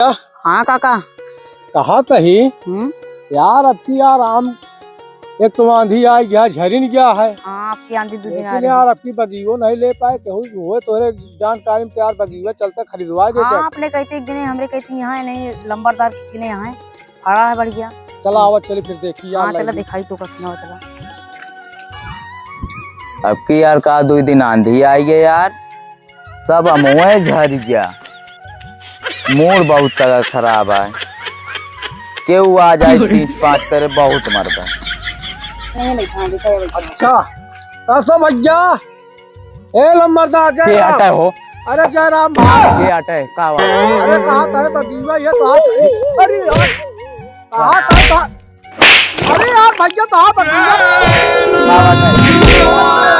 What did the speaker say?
हाँ काका। कहा कही यार अब की यार आम एक तो आंधी आ गया झरिन गया है। हाँ आपकी आंधी 2 दिन आ लेकिन रही यार अपनी बगीवो नहीं ले पाए कहूँ हुए तोरे जानकारी में तैयार बगीवा चलता खरीदवा दे। हाँ आपने कहते एक दिन हमरे कहते यहाँ है नहीं लंबरदार की जिने यहाँ है खड़ा है बढ़िया। चला आवा चली फिर देखी यार। हाँ चला दिखाई तो कसना चला। अब की यार का 2 दिन आंधी आई है यार, सब अमुए झर गया, मूड बहुत तरह खराब है। केहू आ जाए 3-5 करे बहुत मरदा। अच्छा कैसा भैया ए लंबरदार के आटा हो? अरे जयराम भाई के आटा है का बात? अरे कहा था बगीवा ये कहा अरे यार कहा था अरे यार भैया कहा बगीवा का बात है?